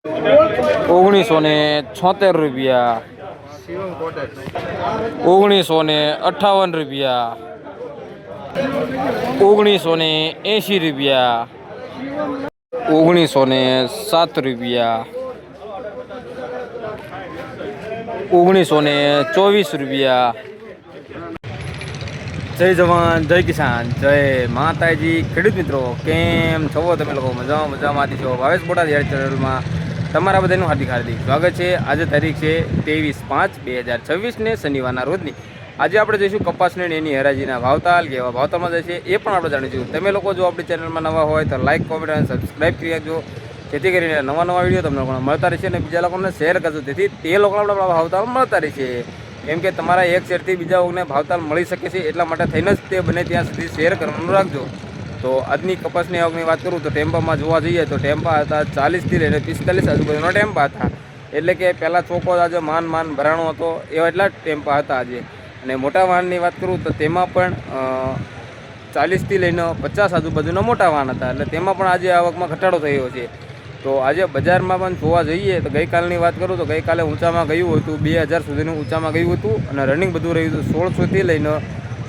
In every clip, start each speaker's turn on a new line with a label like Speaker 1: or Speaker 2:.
Speaker 1: ₹1976, ₹1958, ₹1980, ₹1907, ₹1924. જય જવાન જય કિસાન જય માતાજી ખેડૂત મિત્રો, કેમ છો તમે લોકો? મજામાં છો? ભાવેશ બોટાદ હેર ચેનલમાં તમારા બધાનું હાર્દિક સ્વાગત છે. આજે તારીખ છે 23/5/2026 ને શનિવારના રોજની. આજે આપણે જઈશું કપાસને એની હરાજીના ભાવતાલ કેવા ભાવતાલમાં જશે એ પણ આપણે જાણીશું. તમે લોકો જો આપણી ચેનલમાં નવા હોય તો લાઇક, કોમેન્ટ અને સબસ્ક્રાઈબ કરી રાખજો, જેથી કરીને નવા વિડીયો તમને લોકોને મળતા રહેશે અને બીજા લોકોને શેર કરજો, જેથી તે લોકોને આપણા ભાવતાલ મળતા રહેશે. કેમ કે તમારા એક શેરથી બીજા લોકોને ભાવતાલ મળી શકે છે, એટલા માટે થઈને જ તે બને ત્યાં સુધી શેર કરવાનું રાખજો. તો આજની કપાસની આવકની વાત કરું તો ટેમ્પામાં જોવા જઈએ તો ટેમ્પા હતા 40થી લઈને 45 આજુબાજુના ટેમ્પા હતા. એટલે કે પહેલાં ચોખ્ખો આજે માન ભરાણો હતો એવા એટલા જ ટેમ્પા હતા આજે. અને મોટા વાહનની વાત કરું તો તેમાં પણ 40થી લઈને 50 આજુબાજુના મોટા વાહન હતા. એટલે તેમાં પણ આજે આવકમાં ઘટાડો થયો છે. તો આજે બજારમાં પણ જોવા જઈએ તો ગઈકાલની વાત કરું તો ગઈકાલે ઊંચામાં ગયું હતું 2000 સુધીનું ઊંચામાં ગયું હતું અને રનિંગ બધું રહ્યું હતું 1600થી લઈને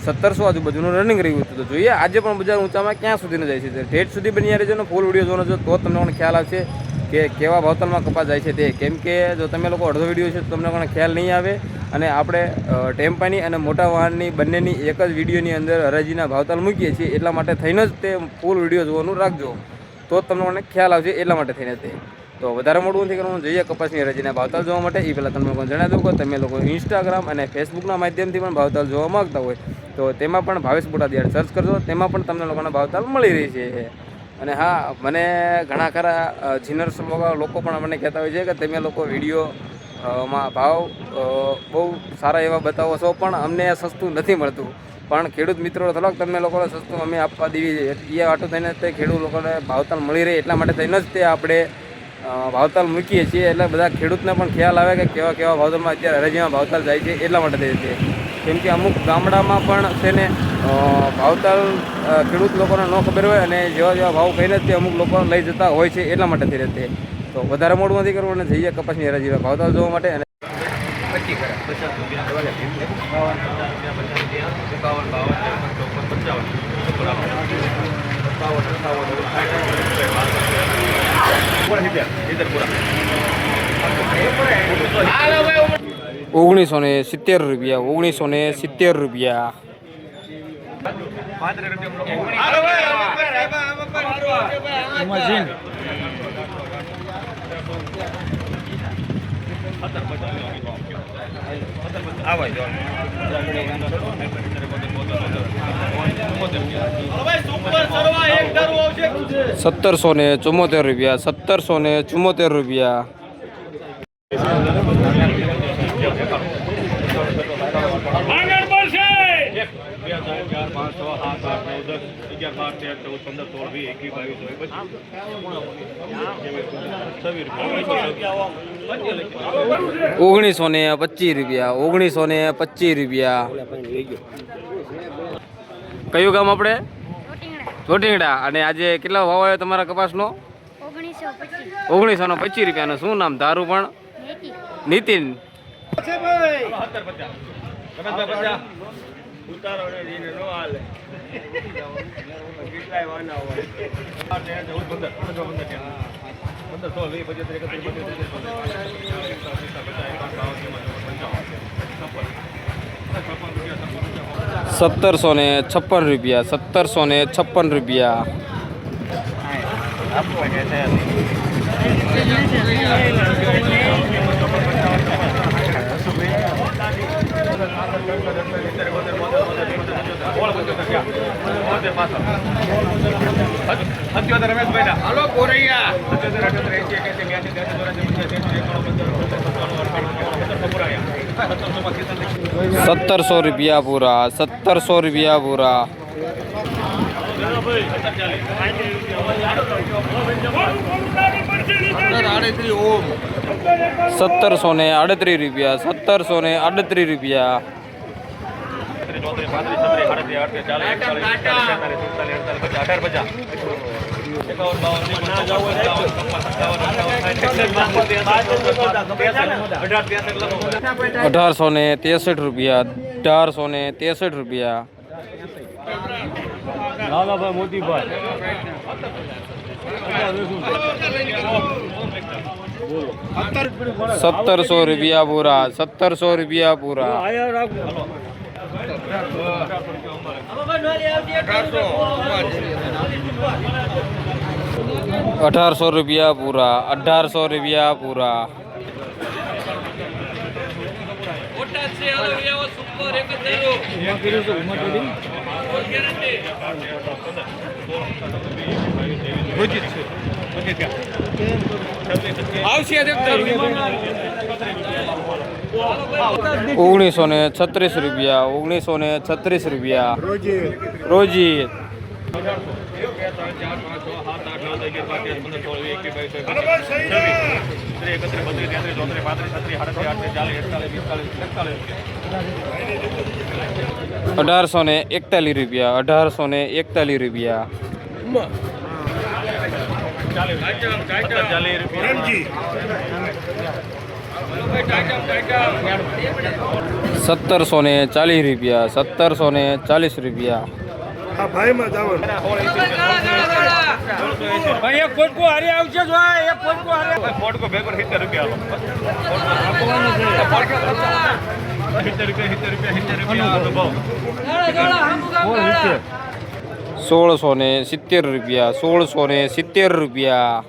Speaker 1: 1700 આજુબાજુનું રનિંગ રહ્યું હતું. તો જોઈએ આજે પણ બજાર ઊંચામાં ક્યાં સુધીનું જાય છે. ઠેઠ સુધી બની રહેજો ને ફૂલ વિડીયો જોવાનો છો તો તમને પણ ખ્યાલ આવશે કે કેવા ભાવતાલમાં કપાસ જાય છે તે. કેમ કે જો તમે લોકો અડધો વિડીયો છે તો તમને પણ ખ્યાલ નહીં આવે. અને આપણે ટેમ્પાની અને મોટા વાહનની બંનેની એક જ વિડીયોની અંદર હરાજીના ભાવતાલ મૂકીએ છીએ, એટલા માટે થઈને જ તે ફૂલ વિડીયો જોવાનું રાખજો, તો તમને મને ખ્યાલ આવશે. એટલા માટે થઈને તે તો વધારે મોટું નથી કરવાનું. જોઈએ કપાસની હરાજીના ભાવતાલ જોવા માટે એ પહેલાં તમને લોકોને જણાવી દઉં કે તમે લોકો ઇન્સ્ટાગ્રામ અને ફેસબુકના માધ્યમથી પણ ભાવતાલ જોવા માગતા હોય તો તેમાં પણ ભાવેશ બોટાદ યાર્ડ સર્ચ કરજો, તેમાં પણ તમને લોકોને ભાવતાલ મળી રહી છે. અને હા, મને ઘણા ખરા જીનર્સ લોકો પણ મને કહેતા હોય છે કે તમે લોકો વિડીયોમાં ભાવ બહુ સારા એવા બતાવો છો, પણ અમને સસ્તું નથી મળતું. પણ ખેડૂત મિત્રો થોડોક તમને લોકોને સસ્તું અમે આપવા દેવી એ વાટું થઈને તે ખેડૂત લોકોને ભાવતાલ મળી રહે એટલા માટે થઈને જ તે આપણે ભાવતાલ મૂકીએ છીએ. એટલે બધા ખેડૂતને પણ ખ્યાલ આવે કે કેવા ભાવતાલમાં અત્યારે હરાજીમાં ભાવતાલ જાય છે, એટલા માટે થઈ છે. કેમ કે અમુક ગામડામાં પણ છે ને ભાવતાલ ખેડૂત લોકોને ન ખબર હોય અને જેવા ભાવ કહીને તે અમુક લોકો લઈ જતા હોય છે, એટલા માટે થઈ રહે. તો વધારે મોડું નથી કરવું અને જઈએ કપાસની હરાજીમાં ભાવતાલ જોવા માટે. અને ₹1970, ₹1970. ₹1774, ₹1774. ₹1925. કયું ગામ આપણે? ચોટીંગડા. અને આજે કેટલા ભાવ આવ્યો તમારા કપાસનો? ₹1925. શું નામ તારું? પણ નીતિન. ₹1756, ₹1756. ₹1700 પૂરા, ₹1700 પૂરા. 1738 રૂપિયા. ₹1863 ₹1863
Speaker 2: લાલાભાઈ મોતીભાઈ
Speaker 1: ₹1700 પૂરા ₹1700 પૂરા ₹1800 પૂરા ₹1800 પૂરા ₹1936 રોજી ₹1841 ₹1740
Speaker 2: ભાઈ માં જવાનું ભાઈ એક ફોટકો હારે આવશે જો એક ફોટકો હારે ફોટકો ભેગો ₹70 આલો
Speaker 1: 1670 ₹1811 ₹1845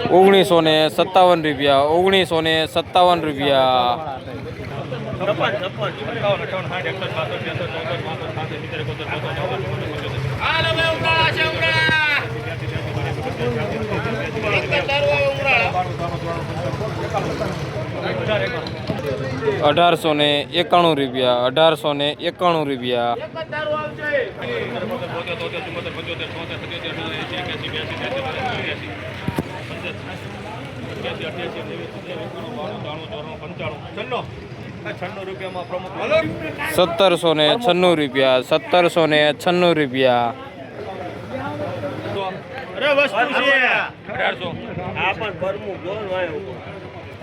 Speaker 1: ₹1957 ₹1796
Speaker 2: અરે વસ્તુ છે 1800 આ પણ પરમુખ બોલ વાયો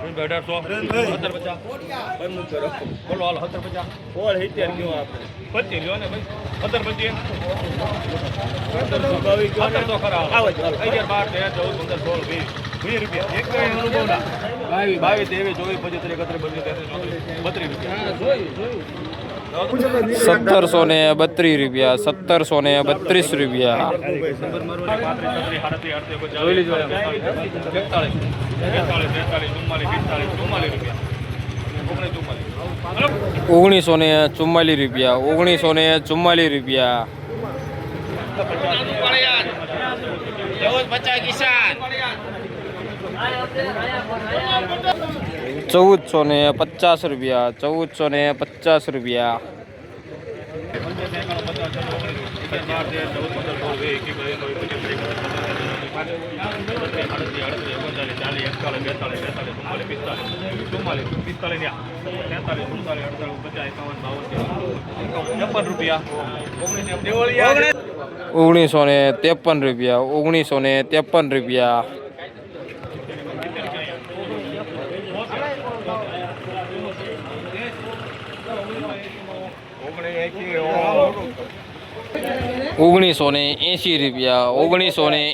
Speaker 2: 1800 પરમુખ કરો બોલો હાલ 1750 બોલ 70 કયો આપણે 25 લ્યો ને ભાઈ 1725 1722 ખરા આવો ચાલો 11 12 13 14 15 16 20 રૂપિયા એક અનુભવ ના 22 23 24 25
Speaker 1: ₹1450 ₹1953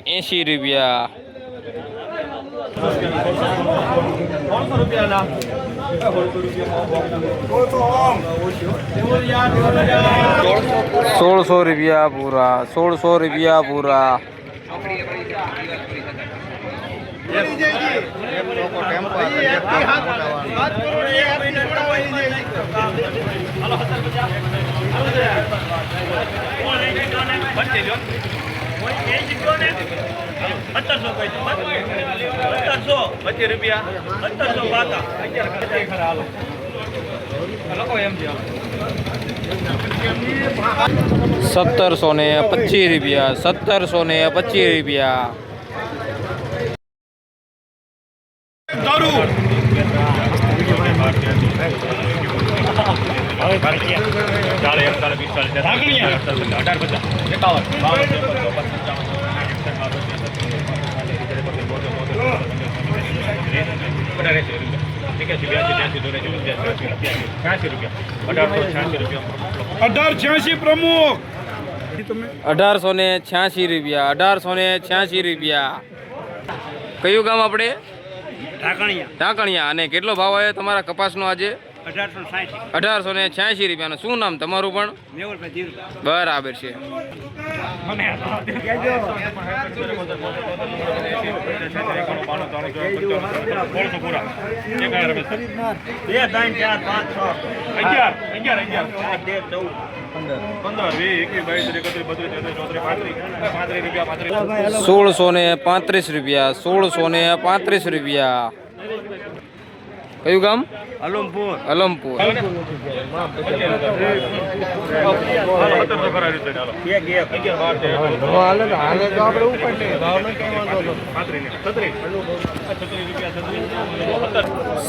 Speaker 1: ₹1980 ₹1600 પૂરા ₹1600 પૂરા ₹1725 ₹1725
Speaker 2: ₹1886 પ્રમુખ
Speaker 1: ₹1886 ₹1886 કયું ગામ આપણે? ઢાકણિયા. અને કેટલો ભાવ આવ્યો તમારા કપાસનો આજે? 1886 શું નામ તમારું પણ? બરાબર છે. ₹1635 કયું ગામ?
Speaker 2: અલમપુર.
Speaker 1: અલમપુર.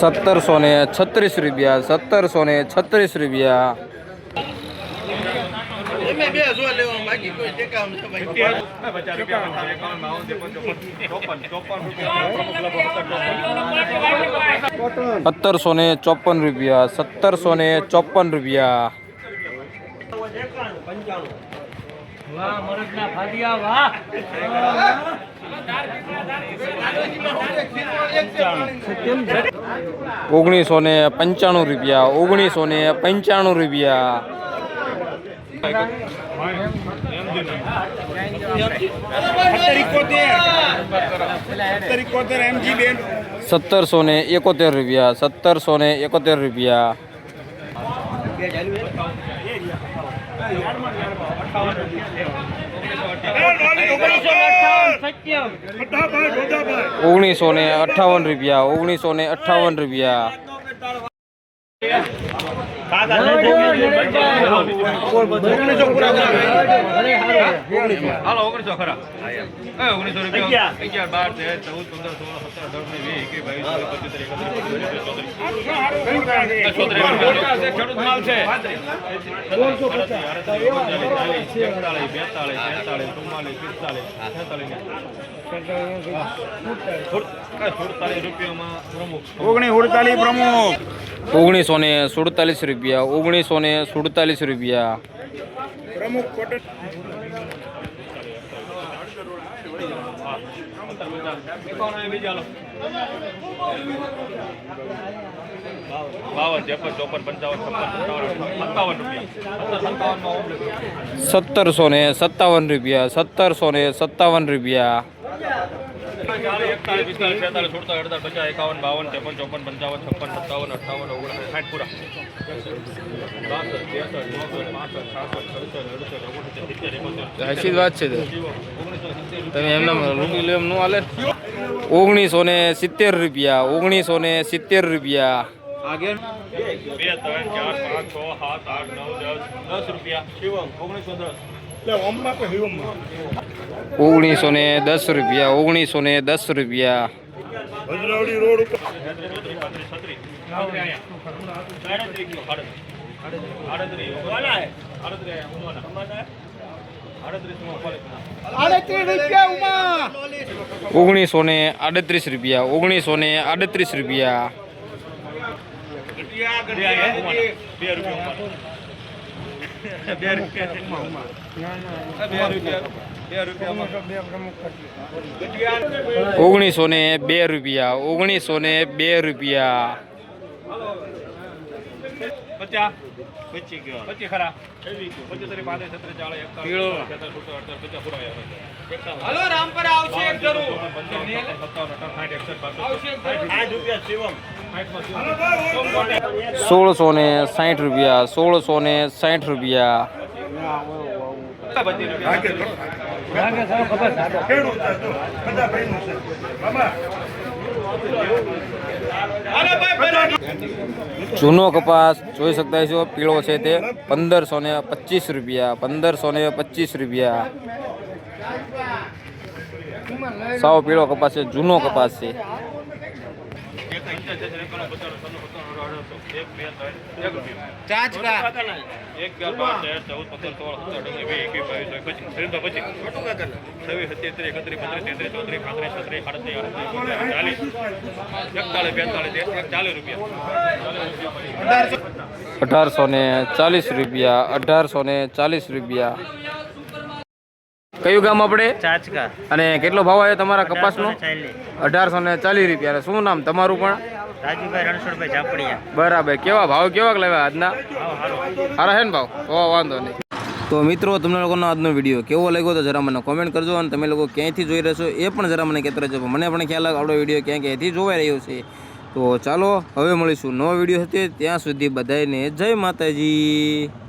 Speaker 1: ₹1736 ₹1754 ₹1995 ₹1771 ₹1958
Speaker 2: હાલો 1900 ખરા 1900 રૂપિયા 11 12 13 14 માલ છે 1947 પ્રમુખ
Speaker 1: ₹1947
Speaker 2: પ્રમુખ કોટન
Speaker 1: ₹1757 સાચી વાત છે તમે એમના રૂપિયા લો એમ નું હાલે ₹1970
Speaker 2: આગે 2 3 4 5 6 7 8 9 10 રૂપિયા શિવમ 1910 લે ઓમમાં કો શિવમમાં
Speaker 1: ₹1910
Speaker 2: ભદ્રાવડી રોડ ઉપર
Speaker 1: ₹1938 ₹1902 ₹1902
Speaker 2: 50 25 ખરા 75 35 36 40 41
Speaker 3: હલો રામપર આવશે એક જરૂર
Speaker 1: 1660 રૂપિયા 1660 રૂપિયા જૂનો કપાસ જોઈ શકતા છો પીળો છે તે 1525 રૂપિયા 1525 રૂપિયા સાવ પીળો કપાસ છે જૂનો કપાસ છે ₹1840 ₹1840 રૂપિયા કયું ગામ આપણે
Speaker 3: ચાચકા
Speaker 1: અને કેટલો ભાવ આવ્યો તમારા કપાસનો 1840 રૂપિયા અને શું નામ તમારું પણ
Speaker 3: રાજુભાઈ રણછોડભાઈ ઝાપડિયા
Speaker 1: બરાબર કેવા ભાવ કેવા લેવા આજના સારા છે ને ભાવ તો વાંધો નહીં તો મિત્રો તમને લોકોનો આજનો વિડીયો કેવો લાગ્યો તો જરા મને કોમેન્ટ કરજો અને તમે લોકો ક્યાંયથી જોઈ રહ્યો છો એ પણ જરા મને કહેતા રહેજો મને પણ ખ્યાલ આવે આપણો વિડીયો ક્યાંથી જોવાઈ રહ્યો છે તો ચાલો હવે મળીશું નવો વિડીયો હશે ત્યાં સુધી બધાને જય માતાજી.